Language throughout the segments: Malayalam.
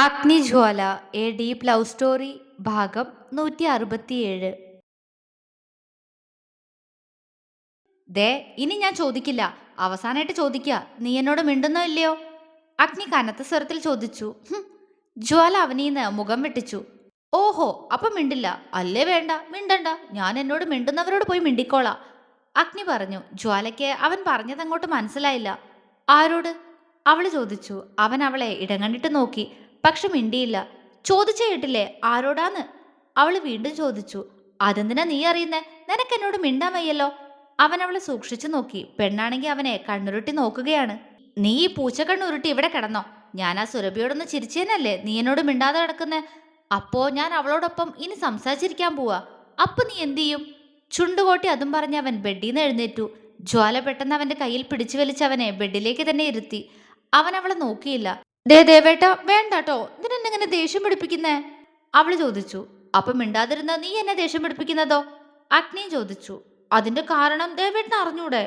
അഗ്നിജ്വാല എ ഡീപ് ലവ് സ്റ്റോറി ഭാഗം 167. ദേ, ഇനി ഞാൻ ചോദിക്കില്ല. അവസാനായിട്ട് ചോദിക്കുക, നീ എന്നോട് മിണ്ടുന്നോ ഇല്ലയോ? അഗ്നി കനത്ത സ്വരത്തിൽ ചോദിച്ചു. ജ്വാല അവനീന്ന് മുഖം വെട്ടിച്ചു. ഓഹോ, അപ്പം മിണ്ടില്ല അല്ലേ? വേണ്ട, മിണ്ടണ്ട. ഞാൻ എന്നോട് മിണ്ടുന്നവരോട് പോയി മിണ്ടിക്കോളാം, അഗ്നി പറഞ്ഞു. ജ്വാലയ്ക്ക് അവൻ പറഞ്ഞതങ്ങോട്ട് മനസ്സിലായില്ല. ആരോട്? അവള് ചോദിച്ചു. അവൻ അവളെ ഇടം കണ്ടിട്ട് നോക്കി, പക്ഷെ മിണ്ടിയില്ല. ചോദിച്ചേ കേട്ടില്ലേ, ആരോടാന്ന്? അവള് വീണ്ടും ചോദിച്ചു. അതെന്തിനാ നീ അറിയുന്നേ? നിനക്ക് എന്നോട് മിണ്ടാൻ വയ്യല്ലോ. അവൻ അവളെ സൂക്ഷിച്ചു നോക്കി. പെണ്ണാണെങ്കിൽ അവനെ കണ്ണുരുട്ടി നോക്കുകയാണ്. നീ ഈ പൂച്ചക്കണ്ണുരുട്ടി ഇവിടെ കിടന്നോ? ഞാൻ ആ സുരഭിയോടൊന്ന് ചിരിച്ചേനല്ലേ നീ എന്നോട് മിണ്ടാതെ കിടക്കുന്നേ? അപ്പോ ഞാൻ അവളോടൊപ്പം ഇനി സംസാരിച്ചിരിക്കാൻ പോവാ. അപ്പൊ നീ എന്തു ചെയ്യും? ചുണ്ടുകോട്ടി അതും പറഞ്ഞ് അവൻ ബെഡിന്ന് എഴുന്നേറ്റു. ജ്വാല പെട്ടെന്ന് അവന്റെ കയ്യിൽ പിടിച്ചു വലിച്ചവനെ ബെഡിലേക്ക് തന്നെ ഇരുത്തി. അവൻ അവളെ നോക്കിയില്ല. ദേ ദേവേട്ട, വേണ്ടാട്ടോ, നിന്നെങ്ങനെ ദേഷ്യം പിടിപ്പിക്കുന്നേ? അവള് ചോദിച്ചു. അപ്പം മിണ്ടാതിരുന്ന നീ എന്നെ ദേഷ്യം പിടിപ്പിക്കുന്നതോ? അഗ്നിയും ചോദിച്ചു. അതിന്റെ കാരണം ദേവേട്ടന് അറിഞ്ഞൂടെ?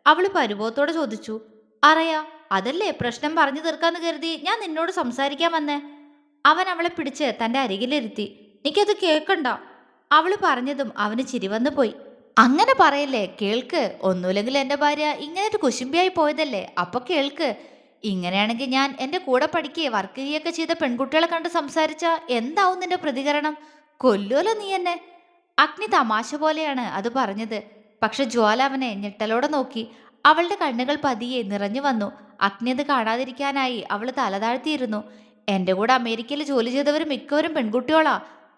അവള് പരിഭവത്തോടെ ചോദിച്ചു. അറിയാ, അതല്ലേ പ്രശ്നം പറഞ്ഞു തീർക്കാന്ന് കരുതി ഞാൻ നിന്നോട് സംസാരിക്കാൻ വന്നേ. അവൻ അവളെ പിടിച്ച് തന്റെ അരികിലിരുത്തി. എനിക്കത് കേൾക്കണ്ട. അവള് പറഞ്ഞതും അവന് ചിരി വന്നു പോയി. അങ്ങനെ പറയല്ലേ, കേൾക്ക്. ഒന്നുമില്ലെങ്കിൽ എന്റെ ഭാര്യ ഇങ്ങനെ ഒരു കുശുംബിയായി പോയതല്ലേ, അപ്പൊ കേൾക്ക്. ഇങ്ങനെയാണെങ്കിൽ ഞാൻ എന്റെ കൂടെ പഠിക്കുകയെ വർക്ക് ചെയ്യുകയൊക്കെ ചെയ്ത പെൺകുട്ടികളെ കണ്ട് സംസാരിച്ച എന്താവും നിന്റെ പ്രതികരണം? കൊല്ലുമല്ലോ നീ എന്നെ. അഗ്നി തമാശ പോലെയാണ് അത് പറഞ്ഞത്. പക്ഷെ ജ്വാല അവനെ ഞെട്ടലോടെ നോക്കി. അവളുടെ കണ്ണുകൾ പതിയെ നിറഞ്ഞു വന്നു. അഗ്നി അത് കാണാതിരിക്കാനായി അവൾ തലതാഴ്ത്തിയിരുന്നു. എന്റെ കൂടെ അമേരിക്കയിൽ ജോലി ചെയ്തവർ മിക്കവരും പെൺകുട്ടികളാ.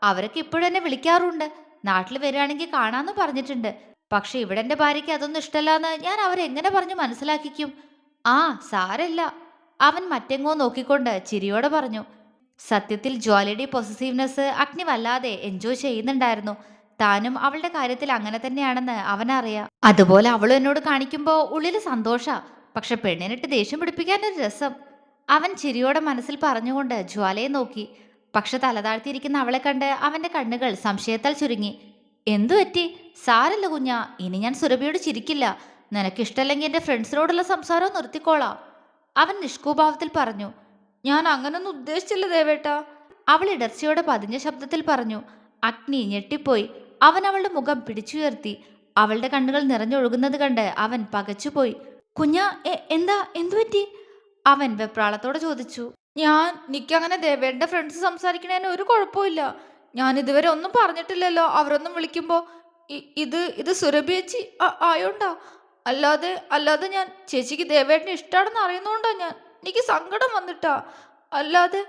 അവരൊക്കെ ഇപ്പോഴും എന്നെ വിളിക്കാറുണ്ട്. നാട്ടിൽ വരികയാണെങ്കിൽ കാണാമെന്ന് പറഞ്ഞിട്ടുണ്ട്. പക്ഷെ ഇവിടെ എന്റെ ഭാര്യയ്ക്ക് അതൊന്നും ഇഷ്ടമല്ലാന്ന് ഞാൻ അവരെങ്ങനെ പറഞ്ഞു മനസ്സിലാക്കിക്കും? ആ, സാരല്ല, അവൻ മറ്റെങ്ങോ നോക്കിക്കൊണ്ട് ചിരിയോടെ പറഞ്ഞു. സത്യത്തിൽ ജ്വാലയുടെ പൊസസീവ്നെസ് അഗ്നി വല്ലാതെ എൻജോയ് ചെയ്യുന്നുണ്ടായിരുന്നു. താനും അവളുടെ കാര്യത്തിൽ അങ്ങനെ തന്നെയാണെന്ന് അവനറിയാം. അതുപോലെ അവളും എന്നോട് കാണിക്കുമ്പോൾ ഉള്ളിൽ സന്തോഷ. പക്ഷെ പെണ്ണിനിട്ട് ദേഷ്യം പിടിപ്പിക്കാനൊരു രസം. അവൻ ചിരിയോടെ മനസ്സിൽ പറഞ്ഞുകൊണ്ട് ജ്വാലയെ നോക്കി. പക്ഷെ തലതാഴ്ത്തിയിരിക്കുന്ന അവളെ കണ്ട് അവന്റെ കണ്ണുകൾ സംശയത്താൽ ചുരുങ്ങി. എന്തു പറ്റി? സാരല്ല കുഞ്ഞാ, ഇനി ഞാൻ സുരഭിയോട് ചിരിക്കില്ല. നിനക്കിഷ്ടല്ലെങ്കിൽ എന്റെ ഫ്രണ്ട്സിനോടുള്ള സംസാരവും നിർത്തിക്കോളാം, അവൻ നിഷ്കൂഭാവത്തിൽ പറഞ്ഞു. ഞാൻ അങ്ങനൊന്നും ഉദ്ദേശിച്ചില്ല ദേവേട്ട, അവൾ ഇടർച്ചയോടെ പതിഞ്ഞ ശബ്ദത്തിൽ പറഞ്ഞു. അഗ്നി ഞെട്ടിപ്പോയി. അവൻ അവളുടെ മുഖം പിടിച്ചുയർത്തി. അവളുടെ കണ്ണുകൾ നിറഞ്ഞൊഴുകുന്നത് കണ്ട് അവൻ പകച്ചുപോയി. കുഞ്ഞാ, എന്താ, എന്തു പറ്റി? അവൻ വെപ്രാളത്തോടെ ചോദിച്ചു. എനിക്കങ്ങനെ ദേവേട്ടന്റെ ഫ്രണ്ട്സ് സംസാരിക്കണേന് ഒരു കുഴപ്പമില്ല. ഞാൻ ഇതുവരെ ഒന്നും പറഞ്ഞിട്ടില്ലല്ലോ. അവരൊന്നും വിളിക്കുമ്പോ ഇത് സുരഭി ചേച്ചി ആയോണ്ടാ. അല്ലാതെ അല്ലാതെ ഞാൻ ചേച്ചിക്ക് ദേവേട്ടനെ ഇഷ്ടാണെന്ന് അറിയുന്നോണ്ടാ. എനിക്ക് സങ്കടം വന്നിട്ടാ, അല്ലാതെ.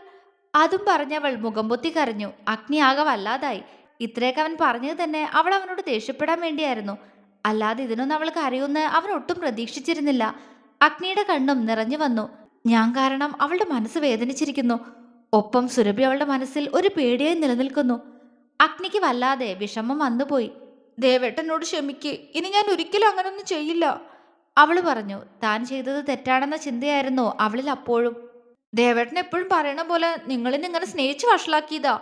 അതും പറഞ്ഞവൾ മുഖം പൊത്തി കരഞ്ഞു. അഗ്നി ആകെ വല്ലാതായി. ഇത്രയൊക്കെ അവൻ പറഞ്ഞത് തന്നെ അവൾ അവനോട് ദേഷ്യപ്പെടാൻ വേണ്ടിയായിരുന്നു. അല്ലാതെ ഇതിനൊന്നും അവൾ കരയുമെന്ന് അവൻ ഒട്ടും പ്രതീക്ഷിച്ചിരുന്നില്ല. അഗ്നിയുടെ കണ്ണും നിറഞ്ഞു വന്നു. ഞാൻ കാരണം അവളുടെ മനസ്സ് വേദനിച്ചിരിക്കുന്നു. ഒപ്പം സുരഭി അവളുടെ മനസ്സിൽ ഒരു പേടിയായി നിലനിൽക്കുന്നു. അഗ്നിക്ക് വല്ലാതെ വിഷമം വന്നുപോയി. ദേവേട്ടനോട് ക്ഷമിക്ക്, ഇനി ഞാൻ ഒരിക്കലും അങ്ങനൊന്നും ചെയ്യില്ല, അവള് പറഞ്ഞു. താൻ ചെയ്തത് തെറ്റാണെന്ന ചിന്തയായിരുന്നു അവളിൽ അപ്പോഴും. ദേവേട്ടൻ എപ്പോഴും പറയണ പോലെ നിങ്ങളിന്ന് ഇങ്ങനെ സ്നേഹിച്ച് വഷളാക്കിയതാ.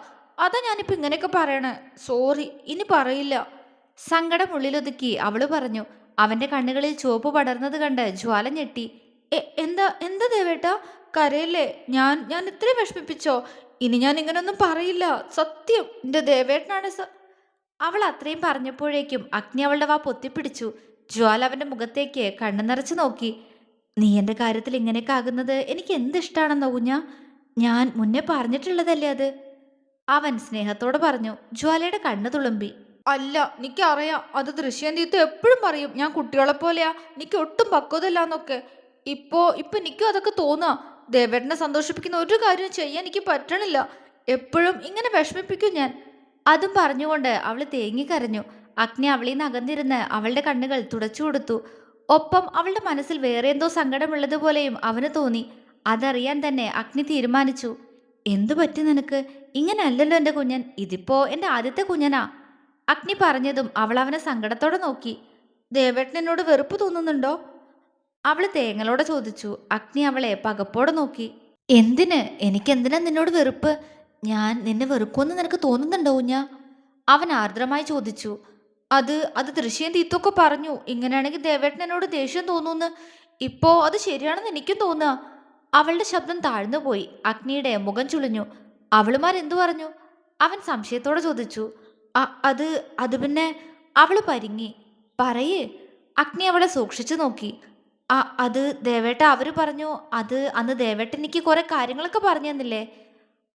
അതാ ഞാനിപ്പോ ഇങ്ങനെയൊക്കെ പറയണേ. സോറി, ഇനി പറയില്ല, സങ്കടം ഉള്ളിലൊതുക്കി അവള് പറഞ്ഞു. അവന്റെ കണ്ണുകളിൽ ചുവപ്പ് പടർന്നത് കണ്ട് ജ്വാല ഞെട്ടി. എന്താ എന്താ ദേവേട്ടാ, കരയില്ലേ? ഞാൻ ഇത്രയും വിഷമിപ്പിച്ചോ? ഇനി ഞാൻ ഇങ്ങനൊന്നും പറയില്ല, സത്യം. എന്റെ ദേവേട്ടനാണ് അവൾ അത്രയും പറഞ്ഞപ്പോഴേക്കും അഗ്നി അവളുടെ വാ പൊത്തിപ്പിടിച്ചു. ജ്വാല അവന്റെ മുഖത്തേക്ക് കണ്ണു നിറച്ചു നോക്കി. നീ എന്റെ കാര്യത്തിൽ ഇങ്ങനെയൊക്കെ ആകുന്നത് എനിക്ക് എന്തിഷ്ടാണെന്നോ കുഞ്ഞാ. ഞാൻ മുന്നേ പറഞ്ഞിട്ടുള്ളതല്ലേ അത്, അവൻ സ്നേഹത്തോടെ പറഞ്ഞു. ജ്വാലയുടെ കണ്ണു തുളുമ്പി. അല്ല, എനിക്കറിയാം. അത് ദൃശ്യം തീർത്ത് എപ്പോഴും പറയും ഞാൻ കുട്ടികളെ പോലെയാ, എനിക്ക് ഒട്ടും പക്വതയില്ലാന്നൊക്കെ. ഇപ്പോ എനിക്കും അതൊക്കെ തോന്നുക. ദേവേട്ടനെ സന്തോഷിപ്പിക്കുന്ന ഒരു കാര്യവും ചെയ്യാൻ എനിക്ക് പറ്റണില്ല. എപ്പോഴും ഇങ്ങനെ വിഷമിപ്പിക്കും ഞാൻ. അതും പറഞ്ഞുകൊണ്ട് അവൾ തേങ്ങിക്കരഞ്ഞു. അഗ്നി അവളിൽ നിന്ന് അകന്നിരുന്ന് അവളുടെ കണ്ണുകൾ തുടച്ചു കൊടുത്തു. ഒപ്പം അവളുടെ മനസ്സിൽ വേറെ എന്തോ സങ്കടമുള്ളതുപോലെയും അവന് തോന്നി. അതറിയാൻ തന്നെ അഗ്നി തീരുമാനിച്ചു. എന്തു പറ്റി നിനക്ക്? ഇങ്ങനെ അല്ലല്ലോ എൻ്റെ കുഞ്ഞൻ, ഇതിപ്പോ എൻ്റെ ആദ്യത്തെ കുഞ്ഞനാ, അഗ്നി പറഞ്ഞതും അവൾ അവനെ സങ്കടത്തോടെ നോക്കി. ദേവേട്ടൻ എന്നോട് വെറുപ്പ് തോന്നുന്നുണ്ടോ? അവള് തേങ്ങലോടെ ചോദിച്ചു. അഗ്നി അവളെ പകപ്പോടെ നോക്കി. എന്തിന്? എനിക്കെന്തിനാ നിന്നോട് വെറുപ്പ്? ഞാൻ നിന്നെ വെറുക്കുമെന്ന് നിനക്ക് തോന്നുന്നുണ്ടോ കുഞ്ഞാ? അവൻ ആർദ്രമായി ചോദിച്ചു. അത് ദൃശ്യം തീത്തൊക്കെ പറഞ്ഞു ഇങ്ങനെയാണെങ്കിൽ ദേവേട്ടൻ എന്നോട് ദേഷ്യം തോന്നൂന്ന്. ഇപ്പോ അത് ശരിയാണെന്ന് എനിക്കും തോന്നുക. അവളുടെ ശബ്ദം താഴ്ന്നുപോയി. അഗ്നിയുടെ മുഖം ചുളിഞ്ഞു. അവളുമാർ എന്തു പറഞ്ഞു? അവൻ സംശയത്തോടെ ചോദിച്ചു. അത് അത് പിന്നെ അവള് പരിങ്ങി. പറയേ. അഗ്നി അവളെ സൂക്ഷിച്ചു നോക്കി. അത് ദേവേട്ട അവര് പറഞ്ഞു. അത് അന്ന് ദേവേട്ടൻ എനിക്ക് കുറെ കാര്യങ്ങളൊക്കെ പറഞ്ഞു തന്നില്ലേ.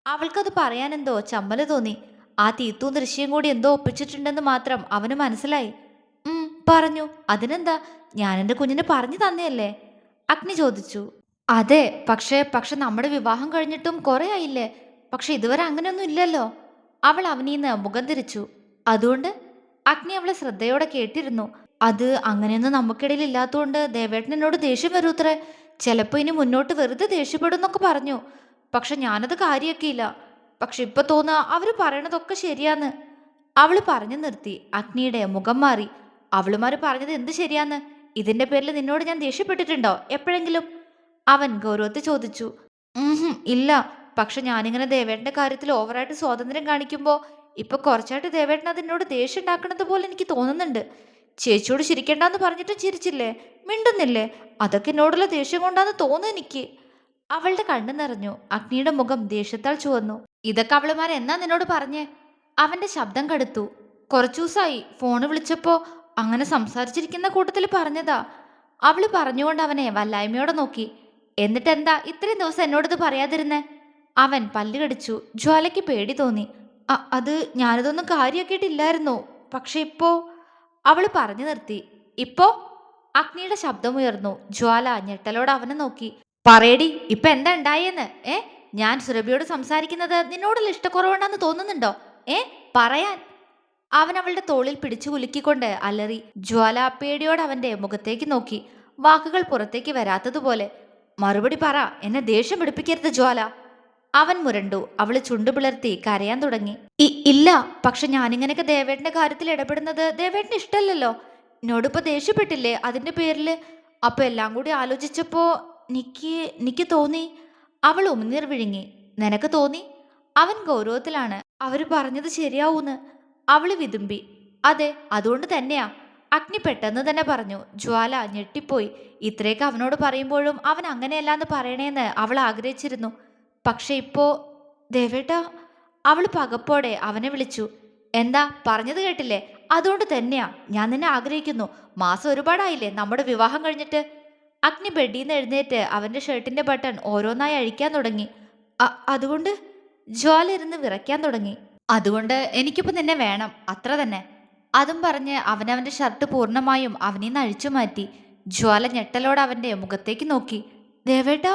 അവൾക്കത് പറയാനെന്തോ ചമ്മല് തോന്നി. ആ തീത്തും ദൃശ്യം കൂടി എന്തോ ഒപ്പിച്ചിട്ടുണ്ടെന്ന് മാത്രം അവന് മനസ്സിലായി. പറഞ്ഞു. അതിനെന്താ, ഞാൻ എൻ്റെ കുഞ്ഞിന് പറഞ്ഞു തന്നെയല്ലേ? അഗ്നി ചോദിച്ചു. അതെ, പക്ഷെ നമ്മുടെ വിവാഹം കഴിഞ്ഞിട്ടും കുറെ ആയില്ലേ. പക്ഷെ ഇതുവരെ അങ്ങനെയൊന്നും ഇല്ലല്ലോ. അവൾ അവനീന്ന് മുഖം തിരിച്ചു. അതുകൊണ്ട്? അഗ്നി അവളെ ശ്രദ്ധയോടെ കേട്ടിരുന്നു. അത് അങ്ങനെയൊന്നും നമുക്കിടയിൽ ഇല്ലാത്തതുകൊണ്ട് ദേവേട്ടൻ എന്നോട് ദേഷ്യം വരൂത്രേ. ചിലപ്പോ ഇനി മുന്നോട്ട് വെറുതെ ദേഷ്യപ്പെടുന്നൊക്കെ പറഞ്ഞു. പക്ഷെ ഞാനത് കാര്യാക്കിയില്ല. പക്ഷെ ഇപ്പൊ തോന്നുക അവര് പറയണതൊക്കെ ശരിയാന്ന്. അവള് പറഞ്ഞു നിർത്തി. അഗ്നിയുടെ മുഖം മാറി. അവളുമാര് പറഞ്ഞത് എന്ത് ശരിയാന്ന്? ഇതിന്റെ പേരിൽ നിന്നോട് ഞാൻ ദേഷ്യപ്പെട്ടിട്ടുണ്ടോ എപ്പോഴെങ്കിലും? അവൻ ഗൗരവത്തെ ചോദിച്ചു. ഇല്ല. പക്ഷെ ഞാനിങ്ങനെ ദേവേട്ടന്റെ കാര്യത്തിൽ ഓവറായിട്ട് സ്വാതന്ത്ര്യം കാണിക്കുമ്പോ ഇപ്പൊ കുറച്ചായിട്ട് ദേവേട്ടൻ അതിനോട് ദേഷ്യം ഉണ്ടാക്കണത് പോലെ എനിക്ക് തോന്നുന്നുണ്ട്. ചേച്ചിയോട് ചിരിക്കണ്ടെന്ന് പറഞ്ഞിട്ടും ചിരിച്ചില്ലേ, മിണ്ടുന്നില്ലേ? അതൊക്കെ എന്നോടുള്ള ദേഷ്യം കൊണ്ടാന്ന് തോന്നുന്നു എനിക്ക്. അവളുടെ കണ്ണു നിറഞ്ഞു. അഗ്നിയുടെ മുഖം ദേഷ്യത്താൽ ചുവന്നു. ഇതൊക്കെ അവളുമാർ എന്നാ നിന്നോട് പറഞ്ഞേ? അവന്റെ ശബ്ദം കടുത്തു. കുറച്ചു ദിവസമായി ഫോണ് വിളിച്ചപ്പോ അങ്ങനെ സംസാരിച്ചിരിക്കുന്ന കൂട്ടത്തിൽ പറഞ്ഞതാ. അവള് പറഞ്ഞുകൊണ്ട് അവനെ വല്ലായ്മയോടെ നോക്കി. എന്നിട്ടെന്താ ഇത്രയും ദിവസം എന്നോടിത് പറയാതിരുന്നേ? അവൻ പല്ല് കടിച്ചു. ജ്വാലയ്ക്ക് പേടി തോന്നി. അത് ഞാനിതൊന്നും കാര്യമാക്കിയിട്ടില്ലായിരുന്നു. പക്ഷെ ഇപ്പോ. അവള് പറഞ്ഞു നിർത്തി. ഇപ്പോ? അഗ്നിയുടെ ശബ്ദമുയർന്നു. ജ്വാല ഞെട്ടലോടെ അവനെ നോക്കി. പറയടി, ഇപ്പൊ എന്താ ഉണ്ടായെന്ന്? ഞാൻ സുരഭിയോട് സംസാരിക്കുന്നത് നിന്നോടുള്ള ഇഷ്ടക്കുറവുണ്ടെന്ന് തോന്നുന്നുണ്ടോ? പറയാൻ. അവൻ അവളുടെ തോളിൽ പിടിച്ചു കുലുക്കിക്കൊണ്ട് അലറി. ജ്വാല പേടിയോടെ അവന്റെ മുഖത്തേക്ക് നോക്കി. വാക്കുകൾ പുറത്തേക്ക് വരാത്തതുപോലെ. മറുപടി പറ, എന്നെ ദേഷ്യം പിടിപ്പിക്കരുത് ജ്വാല. അവൻ മുരണ്ടു. അവള് ചുണ്ടു പിളർത്തി കരയാൻ തുടങ്ങി. ഇല്ല, പക്ഷെ ഞാനിങ്ങനെയൊക്കെ ദേവേട്ടന്റെ കാര്യത്തിൽ ഇടപെടുന്നത് ദേവേട്ടന് ഇഷ്ടമല്ലല്ലോ. എന്നോടിപ്പോ ദേഷ്യപ്പെട്ടില്ലേ അതിന്റെ പേരില്? അപ്പൊ എല്ലാം കൂടി ആലോചിച്ചപ്പോ നിക്ക് തോന്നി. അവൾ ഉമിനീർ വിഴുങ്ങി. നിനക്ക് തോന്നി? അവൻ ഗൗരവത്തിലാണ്. അവര് പറഞ്ഞത് ശരിയാവൂന്ന്. അവള് വിതുമ്പി. അതെ, അതുകൊണ്ട് തന്നെയാ. അഗ്നി പെട്ടെന്ന് തന്നെ പറഞ്ഞു. ജ്വാല ഞെട്ടിപ്പോയി. ഇത്രയൊക്കെ അവനോട് പറയുമ്പോഴും അവൻ അങ്ങനെയല്ലാന്ന് പറയണേന്ന് അവൾ ആഗ്രഹിച്ചിരുന്നു. പക്ഷെ ഇപ്പോ. ദേവേട്ട. അവൾ പകപ്പോടെ അവനെ വിളിച്ചു. എന്താ, പറഞ്ഞത് കേട്ടില്ലേ? അതുകൊണ്ട് തന്നെയാ ഞാൻ നിന്നെ ആഗ്രഹിക്കുന്നു. മാസം ഒരുപാടായില്ലേ നമ്മുടെ വിവാഹം കഴിഞ്ഞിട്ട്. അഗ്നി ബെഡിൽ നിന്ന് എഴുന്നേറ്റ് അവന്റെ ഷർട്ടിന്റെ ബട്ടൺ ഓരോന്നായി അഴിക്കാൻ തുടങ്ങി. അതുകൊണ്ട്? ജ്വാല ഇരുന്ന് വിറയ്ക്കാൻ തുടങ്ങി. അതുകൊണ്ട് എനിക്കിപ്പോ നിന്നെ വേണം, അത്ര തന്നെ. അതും പറഞ്ഞ് അവനവന്റെ ഷർട്ട് പൂർണ്ണമായും അവനീന്ന് അഴിച്ചു മാറ്റി. ജ്വാല ഞെട്ടലോടെ അവന്റെ മുഖത്തേക്ക് നോക്കി. ദേവേട്ട.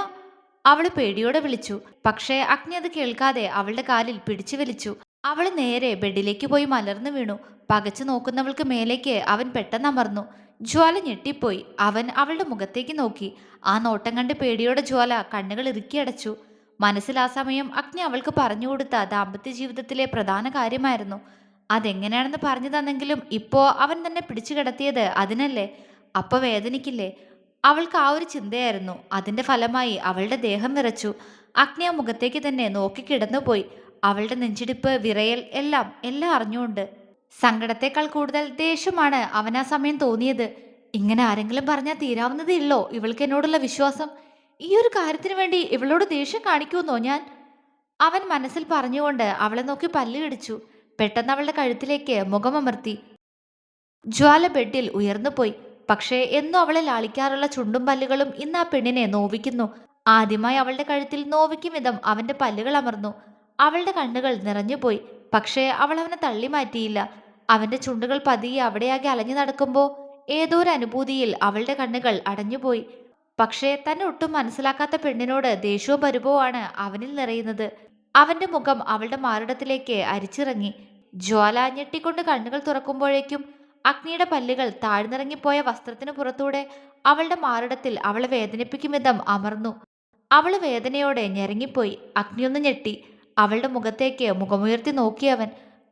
അവള് പേടിയോടെ വിളിച്ചു. പക്ഷേ അഗ്നി അത് കേൾക്കാതെ അവളുടെ കാലിൽ പിടിച്ചു വലിച്ചു. അവള് നേരെ ബെഡിലേക്ക് പോയി മലർന്നു വീണു. പകച്ചു നോക്കുന്നവൾക്ക് മേലേക്ക് അവൻ പെട്ടെന്ന് അമർന്നു. ജ്വാല ഞെട്ടിപ്പോയി. അവൻ അവളുടെ മുഖത്തേക്ക് നോക്കി. ആ നോട്ടം കണ്ട് പേടിയോടെ ജ്വാല കണ്ണുകൾ ഇറുക്കിയടച്ചു. മനസ്സിൽ ആ സമയം അഗ്നി അവൾക്ക് പറഞ്ഞു കൊടുത്ത ദാമ്പത്യ ജീവിതത്തിലെ പ്രധാന കാര്യമായിരുന്നു. അതെങ്ങനെയാണെന്ന് പറഞ്ഞു തന്നെങ്കിലും ഇപ്പോ അവൻ തന്നെ പിടിച്ചു കിടത്തിയത് അതിനല്ലേ? അപ്പൊ വേദനിക്കില്ലേ? അവൾക്ക് ആ ഒരു ചിന്തയായിരുന്നു. അതിന്റെ ഫലമായി അവളുടെ ദേഹം വിറച്ചു. അഗ്നി ആ മുഖത്തേക്ക് തന്നെ നോക്കി കിടന്നുപോയി. അവളുടെ നെഞ്ചിടിപ്പ്, വിറയൽ എല്ലാം എല്ലാം അറിഞ്ഞുകൊണ്ട്. സങ്കടത്തെക്കാൾ കൂടുതൽ ദേഷ്യമാണ് അവൻ ആ സമയം തോന്നിയത്. ഇങ്ങനെ ആരെങ്കിലും പറഞ്ഞാൽ തീരാവുന്നതേ ഉള്ളോ ഇവൾക്ക് എന്നോടുള്ള വിശ്വാസം? ഈ ഒരു കാര്യത്തിന് വേണ്ടി ഇവളോട് ദേഷ്യം കാണിക്കുമെന്നോ ഞാൻ? അവൻ മനസ്സിൽ പറഞ്ഞുകൊണ്ട് അവളെ നോക്കി പല്ല് കടിച്ചു. പെട്ടെന്ന് അവളുടെ കഴുത്തിലേക്ക് മുഖമമർത്തി. ജ്വാല ബെഡിൽ ഉയർന്നുപോയി. പക്ഷേ എന്നും അവളെ ലാളിക്കാറുള്ള ചുണ്ടും പല്ലുകളും ഇന്ന് ആ പെണ്ണിനെ നോവിക്കുന്നു. ആദ്യമായി അവളുടെ കഴുത്തിൽ നോവിക്കും വിധം അവന്റെ പല്ലുകൾ അമർന്നു. അവളുടെ കണ്ണുകൾ നിറഞ്ഞുപോയി. പക്ഷേ അവൾ അവനെ തള്ളി മാറ്റിയില്ല. അവന്റെ ചുണ്ടുകൾ പതിയെ അവിടെയാകെ അലഞ്ഞു നടക്കുമ്പോൾ ഏതോ ഒരു അനുഭൂതിയിൽ അവളുടെ കണ്ണുകൾ അടഞ്ഞുപോയി. പക്ഷേ തന്നെ ഒട്ടും മനസ്സിലാക്കാത്ത പെണ്ണിനോട് ദേഷ്യവും പരിഭവമാണ് അവനിൽ നിറയുന്നത്. അവന്റെ മുഖം അവളുടെ മാറിടത്തിലേക്ക് അരിച്ചിറങ്ങി. ജ്വാല ഞെട്ടിക്കൊണ്ട് കണ്ണുകൾ തുറക്കുമ്പോഴേക്കും അഗ്നിയുടെ പല്ലുകൾ താഴ്ന്നിറങ്ങിപ്പോയ വസ്ത്രത്തിന് പുറത്തൂടെ അവളുടെ മാറിടത്തിൽ അവളെ വേദനിപ്പിക്കും വിധം അമർന്നു. അവള് വേദനയോടെ ഞെരങ്ങിപ്പോയി. അഗ്നിയൊന്ന് ഞെട്ടി. അവളുടെ മുഖത്തേക്ക് മുഖമുയർത്തി നോക്കിയവൻ.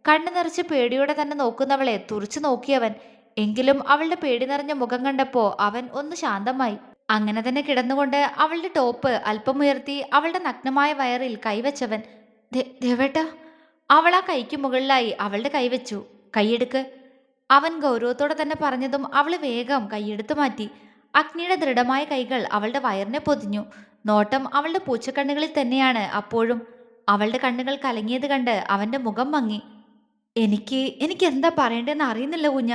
കണ്ണു നിറച്ച് പേടിയോടെ തന്നെ നോക്കുന്നവളെ തുറച്ചു നോക്കിയവൻ. എങ്കിലും അവളുടെ പേടി നിറഞ്ഞ മുഖം കണ്ടപ്പോ അവൻ ഒന്ന് ശാന്തമായി. അങ്ങനെ തന്നെ കിടന്നുകൊണ്ട് അവളുടെ ടോപ്പ് അല്പം ഉയർത്തി അവളുടെ നഗ്നമായ വയറിൽ കൈവച്ചവൻ. ദേവേട്ട. അവൾ ആ കൈക്ക് മുകളിലായി അവളുടെ കൈവച്ചു. കൈയെടുക്ക്. അവൻ ഗൗരവത്തോടെ തന്നെ പറഞ്ഞതും അവള് വേഗം കൈയെടുത്തു മാറ്റി. അഗ്നിയുടെ ദൃഢമായ കൈകൾ അവളുടെ വയറിനെ പൊതിഞ്ഞു. നോട്ടം അവളുടെ പൂച്ചക്കണ്ണുകളിൽ തന്നെയാണ് അപ്പോഴും. അവളുടെ കണ്ണുകൾ കലങ്ങിയത് കണ്ട് അവന്റെ മുഖം മങ്ങി. എനിക്ക് എന്താ പറയണ്ടെന്ന് അറിയുന്നില്ല കുഞ്ഞ.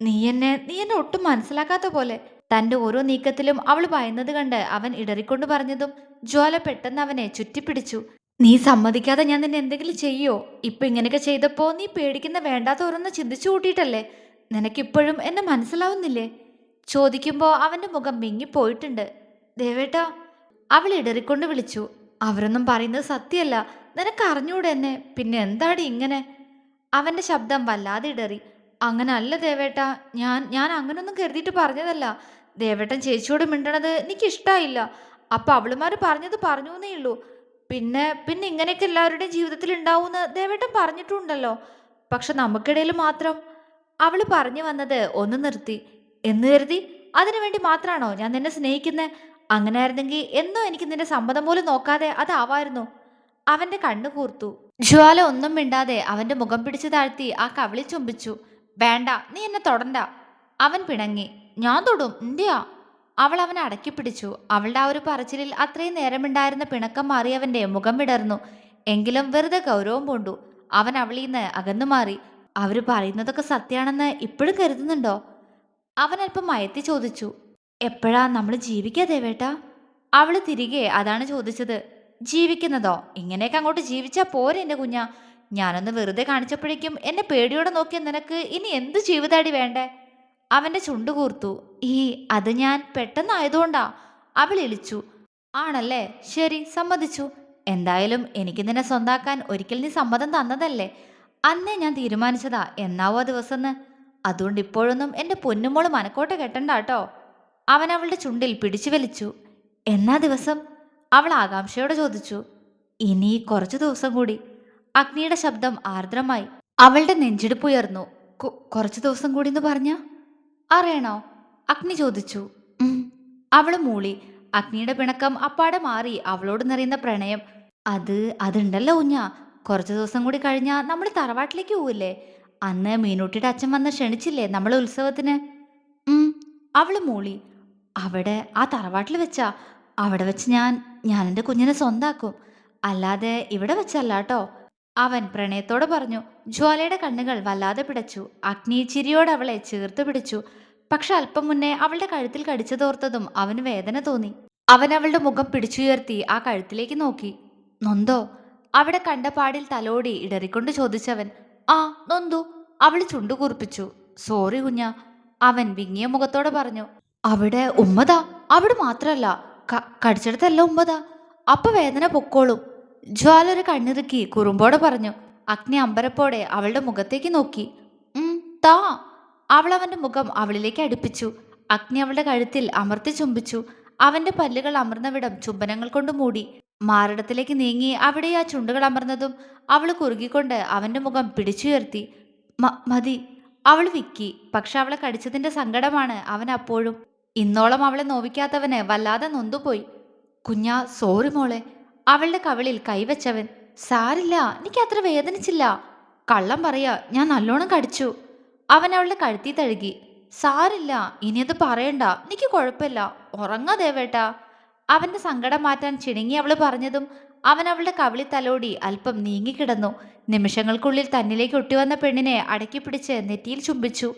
നീ എന്നെ ഒട്ടും മനസ്സിലാക്കാത്ത പോലെ. തന്റെ ഓരോ നീക്കത്തിലും അവൾ ഭയന്നത് കണ്ട് അവൻ ഇടറിക്കൊണ്ട് പറഞ്ഞതും ജ്വാല പെട്ടെന്ന് അവനെ ചുറ്റിപ്പിടിച്ചു. നീ സമ്മതിക്കാതെ ഞാൻ നിന്നെ എന്തെങ്കിലും ചെയ്യോ? ഇപ്പൊ ഇങ്ങനെയൊക്കെ ചെയ്തപ്പോ നീ പേടിക്കുന്ന വേണ്ടാത്ത ഓരോന്ന് ചിന്തിച്ചു കൂട്ടിയിട്ടല്ലേ? നിനക്കിപ്പോഴും എന്നെ മനസ്സിലാവുന്നില്ലേ? ചോദിക്കുമ്പോ അവന്റെ മുഖം മിങ്ങിപ്പോയിട്ടുണ്ട്. ദേവേട്ടാ, അവൾ ഇടറിക്കൊണ്ട് വിളിച്ചു. അവരൊന്നും പറയുന്നത് സത്യമല്ല. നിനക്ക് അറിഞ്ഞൂടെ എന്നെ? പിന്നെ എന്താടി ഇങ്ങനെ? അവന്റെ ശബ്ദം വല്ലാതെ ഇടറി. അങ്ങനെ അല്ല ദേവേട്ടാ, ഞാൻ അങ്ങനൊന്നും കരുതിയിട്ട് പറഞ്ഞതല്ല. ദേവേട്ടൻ ചേച്ചിയോട് മിണ്ടണത് എനിക്ക് ഇഷ്ടായില്ല. അപ്പൊ അവളുമാര് പറഞ്ഞത് പറഞ്ഞൂന്നേ ഉള്ളൂ. പിന്നെ പിന്നെ ഇങ്ങനെയൊക്കെ എല്ലാവരുടെയും ജീവിതത്തിൽ ഉണ്ടാവൂന്ന് ദേവേട്ടൻ പറഞ്ഞിട്ടുണ്ടല്ലോ. പക്ഷെ നമുക്കിടയിൽ മാത്രം. അവള് പറഞ്ഞു വന്നത് ഒന്ന് നിർത്തി. എന്ന് കരുതി അതിനു വേണ്ടി മാത്രാണോ ഞാൻ നിന്നെ സ്നേഹിക്കുന്നത്? അങ്ങനെ ആയിരുന്നെങ്കിൽ എന്നോ എനിക്ക് നിന്റെ സമ്മതം പോലും നോക്കാതെ അതാവായിരുന്നു. അവന്റെ കണ്ണു കൂർത്തു. ജ്വാല ഒന്നും മിണ്ടാതെ അവന്റെ മുഖം പിടിച്ചു താഴ്ത്തി ആ കവിളി ചുംബിച്ചു. വേണ്ട, നീ എന്നെ തൊടണ്ട. അവൻ പിണങ്ങി. ഞാൻ തൊടും, എന്റെയാ. അവൾ അവനെ അടക്കി പിടിച്ചു. അവളുടെ ആ ഒരു പറച്ചിലിൽ അത്രയും നേരമുണ്ടായിരുന്ന പിണക്കം മാറിയവന്റെ മുഖം വിടർന്നു. എങ്കിലും വെറുതെ ഗൗരവം പൂണ്ടു. അവൻ അവളിൽ നിന്ന് അകന്നു മാറി. അവര് പറയുന്നതൊക്കെ സത്യാണെന്ന് ഇപ്പോഴും കരുതുന്നുണ്ടോ? അവൻ അല്പം മയത്തി ചോദിച്ചു. എപ്പോഴാ നമ്മൾ ജീവിക്കാ ദേവേട്ടാ? അവള് തിരികെ അതാണ് ചോദിച്ചത്. ജീവിക്കുന്നതോ? ഇങ്ങനെയൊക്കെ അങ്ങോട്ട് ജീവിച്ചാ പോരെ എന്റെ കുഞ്ഞ. ഞാനൊന്ന് വെറുതെ കാണിച്ചപ്പോഴേക്കും എന്നെ പേടിയോടെ നോക്കിയ നിനക്ക് ഇനി എന്ത് ജീവിതാടി വേണ്ടേ? അവന്റെ ചുണ്ടു കൂർത്തു. അത് ഞാൻ പെട്ടെന്നായതുകൊണ്ടാ. അവൾ ഇളിച്ചു. ആണല്ലേ, ശരി, സമ്മതിച്ചു. എന്തായാലും എനിക്ക് നിന്നെ സ്വന്താക്കാൻ ഒരിക്കൽ നീ സമ്മതം തന്നതല്ലേ? അന്നേ ഞാൻ തീരുമാനിച്ചതാ എന്നാവോ ആ ദിവസന്ന്. അതുകൊണ്ട് ഇപ്പോഴൊന്നും എന്റെ പൊന്നുമോള് മനക്കോട്ട കെട്ടണ്ട കേട്ടോ. അവൻ അവളുടെ ചുണ്ടിൽ പിടിച്ചു വലിച്ചു. എന്നാ ദിവസം? അവൾ ആകാംക്ഷയോടെ ചോദിച്ചു. ഇനി കുറച്ചു ദിവസം കൂടി. അഗ്നിയുടെ ശബ്ദം ആർദ്രമായി. അവളുടെ നെഞ്ചിടിപ്പുയർന്നു. കുറച്ചു ദിവസം കൂടി എന്ന് പറഞ്ഞ അറിയണോ? അഗ്നി ചോദിച്ചു. അവള് മൂളി. അഗ്നിയുടെ പിണക്കം അപ്പാടെ മാറി. അവളോട് നിറയുന്ന പ്രണയം. അതുണ്ടല്ലോ കുഞ്ഞ. കുറച്ചു ദിവസം കൂടി കഴിഞ്ഞാ നമ്മൾ തറവാട്ടിലേക്ക് പോവില്ലേ? അന്ന് മീനൂട്ടിയുടെ അച്ഛൻ വന്ന് ക്ഷണിച്ചില്ലേ നമ്മളെ ഉത്സവത്തിന്? അവള് മൂളി. അവിടെ ആ തറവാട്ടിൽ വെച്ചാ. അവിടെ വെച്ച് ഞാൻ എൻ്റെ കുഞ്ഞിനെ സ്വന്താക്കും. അല്ലാതെ ഇവിടെ വെച്ചല്ല കേട്ടോ. അവൻ പ്രണയത്തോടെ പറഞ്ഞു. ജ്വാലയുടെ കണ്ണുകൾ വല്ലാതെ പിടച്ചു. അഗ്നി ചിരിയോടെ അവളെ ചേർത്ത് പിടിച്ചു. പക്ഷെ അല്പം മുന്നേ അവളുടെ കഴുത്തിൽ കടിച്ചതോർത്തതും അവന് വേദന തോന്നി. അവൻ അവളുടെ മുഖം പിടിച്ചുയർത്തി ആ കഴുത്തിലേക്ക് നോക്കി. നൊന്തോ? അവിടെ കണ്ട പാടിൽ തലോടി ഇടറിക്കൊണ്ട് ചോദിച്ചവൻ. ആ, നൊന്തു. അവൾ ചുണ്ടുകൂർപ്പിച്ചു. സോറി കുഞ്ഞ. അവൻ വിങ്ങിയ മുഖത്തോടെ പറഞ്ഞു. അവിടെ ഉമ്മതാ. അവിടെ മാത്രല്ല, കടിച്ചെടുത്തല്ല ഉമ്മതാ. അപ്പൊ വേദന പൊക്കോളും. ജ്വാല ഒരു കണ്ണിറുക്കി കുറുമ്പോടെ പറഞ്ഞു. അഗ്നി അമ്പരപ്പോടെ അവളുടെ മുഖത്തേക്ക് നോക്കി. താ. അവൾ അവന്റെ മുഖം അവളിലേക്ക് അടുപ്പിച്ചു. അഗ്നി അവളുടെ കഴുത്തിൽ അമർത്തി ചുംബിച്ചു. അവന്റെ പല്ലുകൾ അമർന്നവിടം ചുംബനങ്ങൾ കൊണ്ട് മൂടി. മാറിടത്തിലേക്ക് നീങ്ങി അവിടെ ആ ചുണ്ടുകൾ അമർന്നതും അവൾ കുറുകിക്കൊണ്ട് അവന്റെ മുഖം പിടിച്ചുയർത്തി. മതി. അവൾ വിക്കി. പക്ഷെ അവളെ കടിച്ചതിന്റെ സങ്കടമാണ് അവൻ അപ്പോഴും. ഇന്നോളം അവളെ നോവിക്കാത്തവന് വല്ലാതെ നൊന്തുപോയി. കുഞ്ഞാ, സോറി മോളെ. അവളുടെ കവിളിൽ കൈവച്ചവൻ. സാരില്ല, എനിക്ക് അത്ര വേദനിച്ചില്ല. കള്ളം പറയാ, ഞാൻ നല്ലോണം കടിച്ചു. അവൻ അവളുടെ കഴുത്തി തഴുകി. സാരില്ല, ഇനിയത് പറയണ്ട. എനിക്ക് കുഴപ്പമില്ല. ഉറങ്ങാ ദേവേട്ടാ. അവന്റെ സങ്കടം മാറ്റാൻ ചിണുങ്ങി അവള് പറഞ്ഞതും അവൻ അവളുടെ കവിളി തലോടി അല്പം നീങ്ങിക്കിടന്നു. നിമിഷങ്ങൾക്കുള്ളിൽ തന്നിലേക്ക് ഒട്ടിവന്ന പെണ്ണിനെ അടക്കി പിടിച്ച് നെറ്റിയിൽ ചുംബിച്ചു.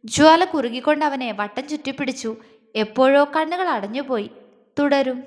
ജ്വാല കുറുകിക്കൊണ്ട് അവനെ വട്ടം ചുറ്റിപ്പിടിച്ചു. എപ്പോഴോ കണ്ണുകൾ അടഞ്ഞുപോയി. തുടരും.